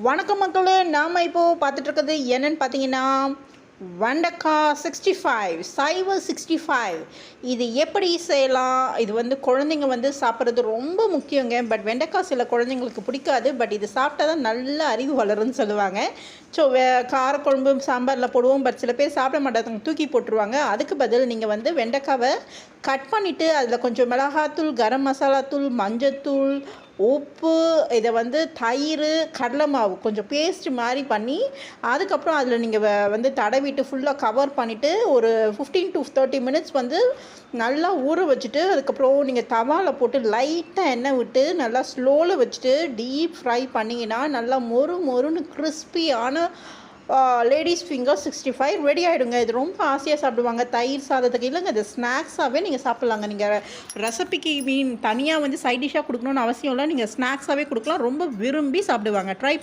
வணக்கம் மக்களே, நாம் இப்போது பார்த்துட்ருக்கிறது என்னென்னு பார்த்தீங்கன்னா வெண்டைக்காய் 65 சைவ 65. இது எப்படி செய்யலாம்? இது வந்து குழந்தைங்க வந்து சாப்பிட்றது ரொம்ப முக்கியங்க. பட் வெண்டைக்காய் சில குழந்தைங்களுக்கு பிடிக்காது. பட் இது சாப்பிட்டா தான் நல்ல அறிவு வளரும்னு சொல்லுவாங்க. ஸோ காரக்குழம்பு சாம்பாரில் போடுவோம். பட் சில பேர் சாப்பிட மாட்டாங்க, தூக்கி போட்டுருவாங்க. அதுக்கு பதில் நீங்கள் வந்து வெண்டைக்காவை கட் பண்ணிவிட்டு அதில் கொஞ்சம் மிளகாத்தூள், கரம் மசாலா தூள், மஞ்சத்தூள், உப்பு, இதை வந்து தயிர், கடலை மாவு கொஞ்சம் பேஸ்ட் மாதிரி பண்ணி அதுக்கப்புறம் அதில் நீங்கள் வந்து தடவிட்டு ஃபுல்லாக கவர் பண்ணிவிட்டு ஒரு 15 to 30 மினிட்ஸ் வந்து நல்லா ஊற வச்சுட்டு அதுக்கப்புறம் நீங்கள் தவாவில் போட்டு லைட்டாக எண்ணெய் விட்டு நல்லா ஸ்லோவில் வச்சுட்டு டீப் ஃப்ரை பண்ணிங்கன்னா நல்லா மொறு மொறுன்னு கிறிஸ்பியான லேடிஸ் ஃபிங்கர் 65 ரெடி ஆகிடுங்க. இது ரொம்ப ஆசையாக சாப்பிடுவாங்க தயிர் சாதத்துக்கு. இல்லைங்க, இது ஸ்நாக்ஸாகவே நீங்கள் சாப்பிட்லாங்க. நீங்கள் ரெசிபிக்கு தனியாக வந்து சைட் டிஷ்ஷாக கொடுக்கணுன்னு அவசியம் இல்லை. நீங்கள் ஸ்நாக்ஸாகவே கொடுக்கலாம். ரொம்ப விரும்பி சாப்பிடுவாங்க. ட்ரை